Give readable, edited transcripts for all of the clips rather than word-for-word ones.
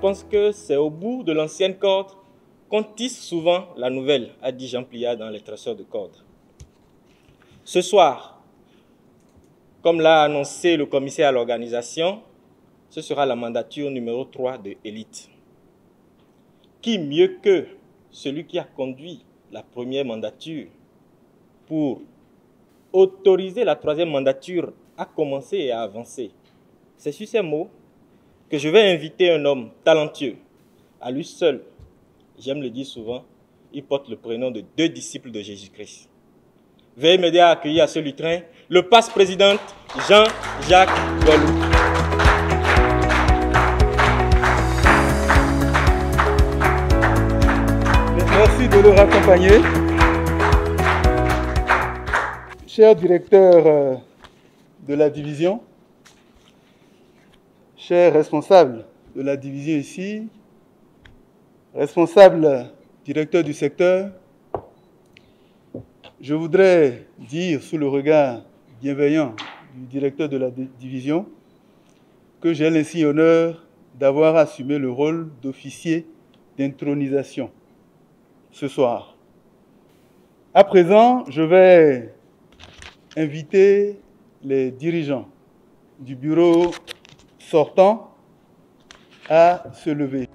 pense que c'est au bout de l'ancienne corde qu'on tisse souvent la nouvelle, a dit Jean Pliat dans Les Traceurs de cordes. Ce soir, comme l'a annoncé le commissaire à l'organisation, ce sera la mandature numéro 3 de Élite. Qui mieux que celui qui a conduit la première mandature pour autoriser la troisième mandature à commencer et à avancer? C'est sur ces mots que je vais inviter un homme talentueux. À lui seul, j'aime le dire souvent, il porte le prénom de 2 disciples de Jésus-Christ. Veuillez m'aider à accueillir à ce lutrin le passe-président Jean-Jacques Walou. Merci de le raccompagner. Cher directeur de la division, cher responsable de la division ici, responsable directeur du secteur, je voudrais dire sous le regard bienveillant du directeur de la division que j'ai l'insigne honneur d'avoir assumé le rôle d'officier d'intronisation ce soir. À présent, je vais inviter les dirigeants du bureau sortant à se lever.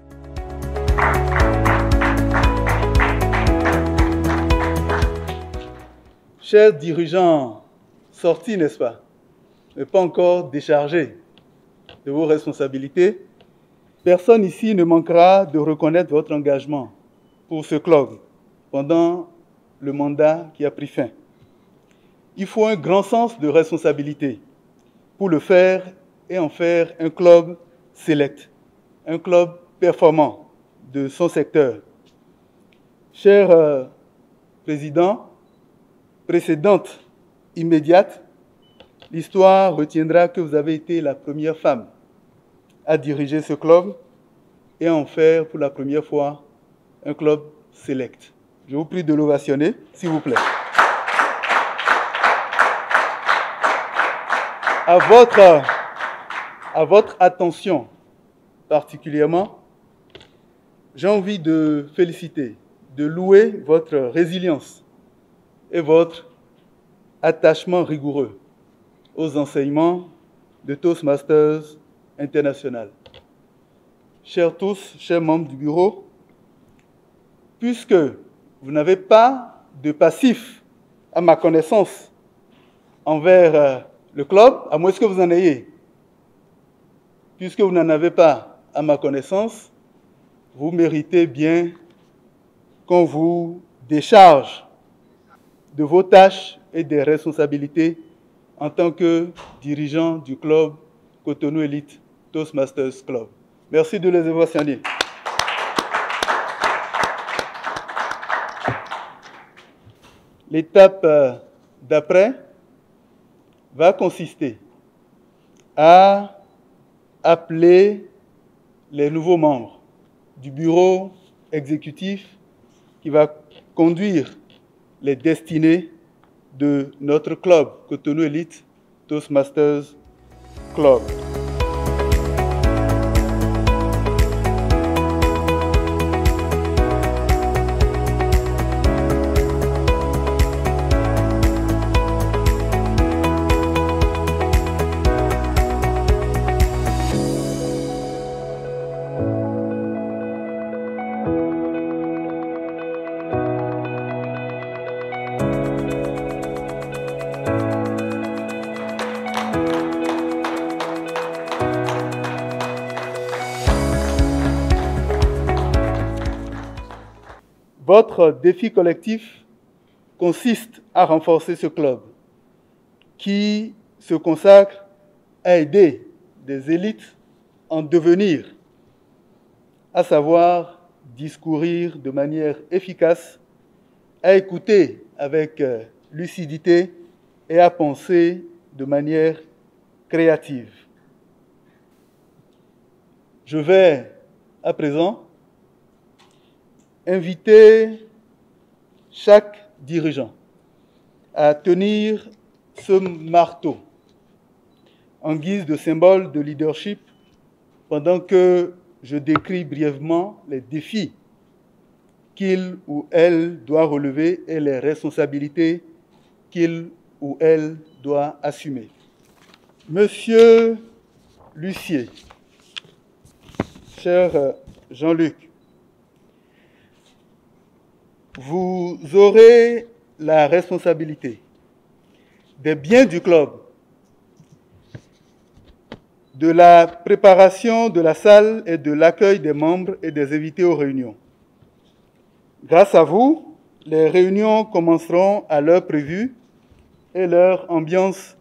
Chers dirigeants sortis, n'est-ce pas, mais pas encore déchargés de vos responsabilités, personne ici ne manquera de reconnaître votre engagement pour ce club pendant le mandat qui a pris fin. Il faut un grand sens de responsabilité pour le faire et en faire un club select, un club performant de son secteur. Cher président, précédente immédiate, l'histoire retiendra que vous avez été la première femme à diriger ce club et à en faire pour la première fois un club select. Je vous prie de l'ovationner, s'il vous plaît. À votre attention particulièrement, j'ai envie de féliciter, de louer votre résilience et votre attachement rigoureux aux enseignements de Toastmasters International. Chers tous, chers membres du bureau, puisque vous n'avez pas de passif à ma connaissance envers le club, à moins que vous en ayez, puisque vous n'en avez pas à ma connaissance, vous méritez bien qu'on vous décharge de vos tâches et des responsabilités en tant que dirigeant du club Cotonou Elite Toastmasters Club. Merci de les ovationner. L'étape d'après va consister à appeler les nouveaux membres du bureau exécutif qui va conduire les destinées de notre club Cotonou Elite Toastmasters Club. Votre défi collectif consiste à renforcer ce club qui se consacre à aider des élites en devenir, à savoir discourir de manière efficace, à écouter avec lucidité et à penser de manière créative. Je vais à présent inviter chaque dirigeant à tenir ce marteau en guise de symbole de leadership pendant que je décris brièvement les défis qu'il ou elle doit relever et les responsabilités qu'il ou elle doit assumer. Monsieur Lussier, cher Jean-Luc, vous aurez la responsabilité des biens du club, de la préparation de la salle et de l'accueil des membres et des invités aux réunions. Grâce à vous, les réunions commenceront à l'heure prévue et leur ambiance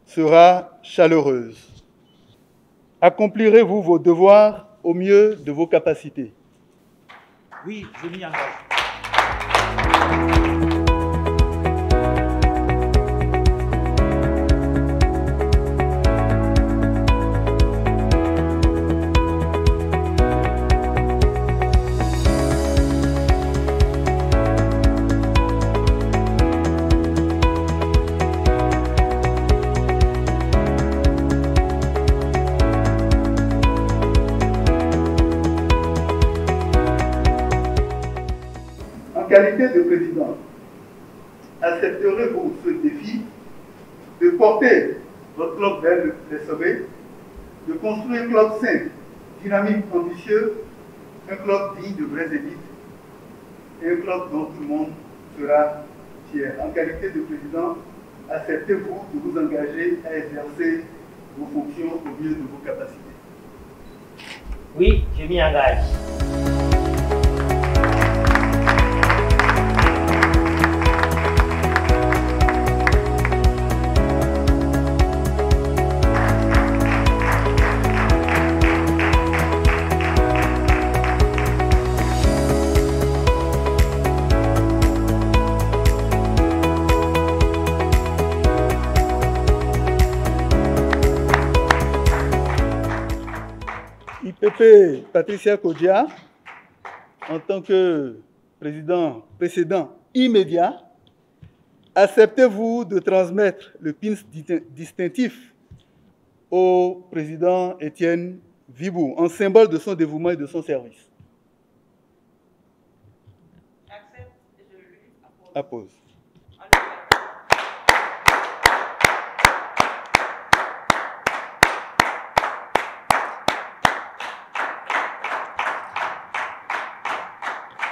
sera chaleureuse. Accomplirez-vous vos devoirs au mieux de vos capacités? Oui, je m'y engage. En qualité de président, accepterez-vous ce défi de porter votre club vers les sommets, de construire un club sain, dynamique, ambitieux, un club digne de vraies élites et un club dont tout le monde sera fier? En qualité de président, acceptez-vous de vous engager à exercer vos fonctions au mieux de vos capacités? Oui, je m'y engage. IPP Patricia Kodja, en tant que précédent immédiat, acceptez-vous de transmettre le pins distinctif au président Étienne Vibou, en symbole de son dévouement et de son service? J'accepte et je le lui Appose.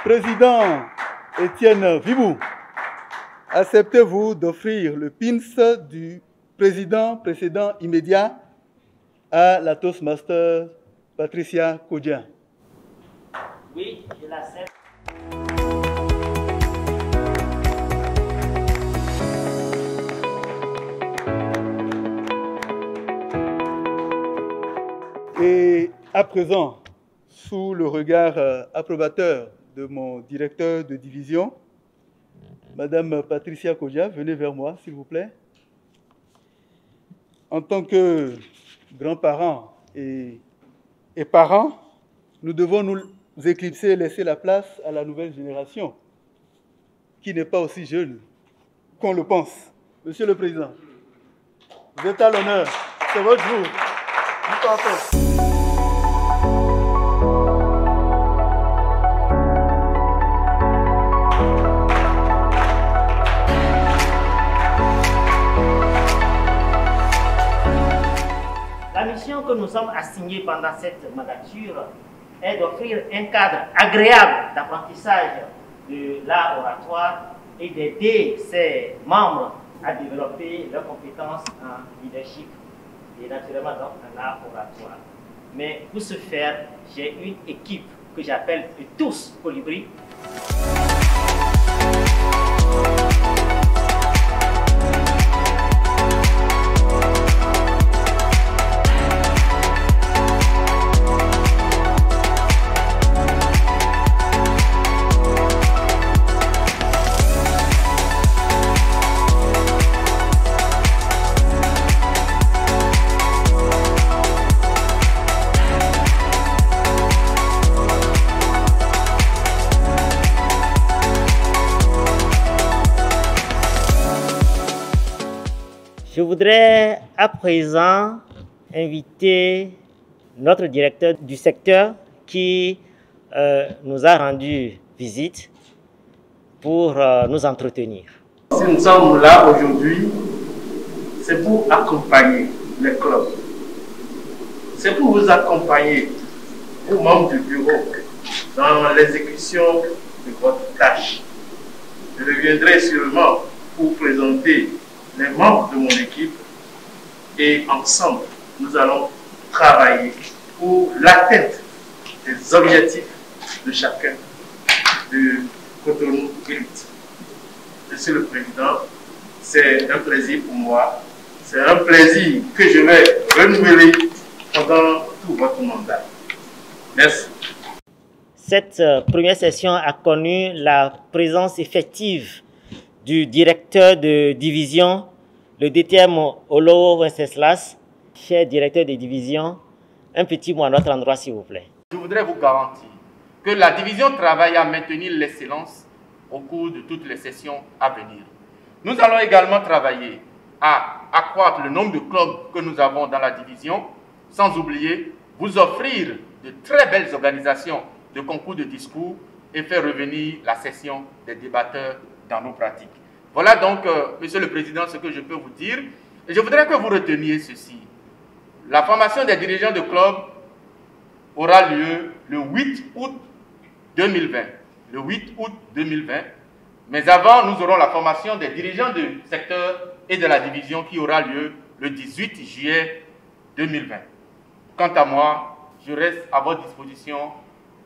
Président Étienne Vibou, acceptez-vous d'offrir le pins du précédent immédiat à la Toastmaster Patricia Kodja? Oui, je l'accepte. Et à présent, sous le regard approbateur de mon directeur de division, Madame Patricia Kodja, venez vers moi, s'il vous plaît. En tant que grands-parents et parents, nous devons nous éclipser et laisser la place à la nouvelle génération, qui n'est pas aussi jeune qu'on le pense. Monsieur le Président, vous êtes à l'honneur. C'est votre jour. Vous partez. La mission que nous sommes assignés pendant cette mandature est d'offrir un cadre agréable d'apprentissage de l'art oratoire et d'aider ses membres à développer leurs compétences en leadership et naturellement donc en art oratoire. Mais pour ce faire, j'ai une équipe que j'appelle tous Colibri. Je voudrais à présent inviter notre directeur du secteur qui nous a rendu visite pour nous entretenir. Si nous sommes là aujourd'hui, c'est pour accompagner les clubs. C'est pour vous accompagner, vous membres du bureau, dans l'exécution de votre tâche. Je reviendrai sûrement pour présenter les membres de mon équipe et ensemble, nous allons travailler pour l'atteinte des objectifs de chacun de Cotonou Élite. Monsieur le Président, c'est un plaisir pour moi. C'est un plaisir que je vais renouveler pendant tout votre mandat. Merci. Cette première session a connu la présence effective du directeur de division, le DTM Olo Wenceslas. Cher directeur de division, un petit mot à notre endroit, s'il vous plaît. Je voudrais vous garantir que la division travaille à maintenir l'excellence au cours de toutes les sessions à venir. Nous allons également travailler à accroître le nombre de clubs que nous avons dans la division, sans oublier vous offrir de très belles organisations de concours de discours et faire revenir la session des débatteurs dans nos pratiques. Voilà donc, Monsieur le Président, ce que je peux vous dire. Et je voudrais que vous reteniez ceci. La formation des dirigeants de club aura lieu le 8 août 2020. Le 8 août 2020. Mais avant, nous aurons la formation des dirigeants du secteur et de la division qui aura lieu le 18 juillet 2020. Quant à moi, je reste à votre disposition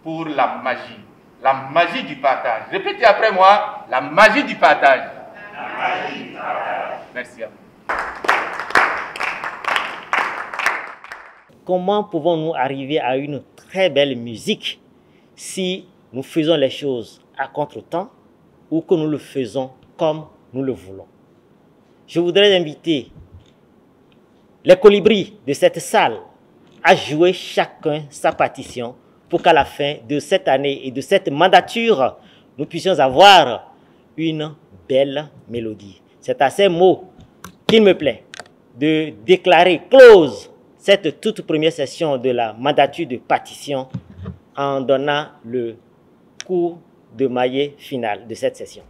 pour la magie du partage. Répétez après moi, la magie du partage. La magie du partage. Merci à vous. Comment pouvons-nous arriver à une très belle musique si nous faisons les choses à contre-temps ou que nous le faisons comme nous le voulons? Je voudrais inviter les colibris de cette salle à jouer chacun sa partition pour qu'à la fin de cette année et de cette mandature, nous puissions avoir une belle mélodie. C'est à ces mots qu'il me plaît de déclarer close cette toute première session de la mandature de partition en donnant le coup de maillet final de cette session.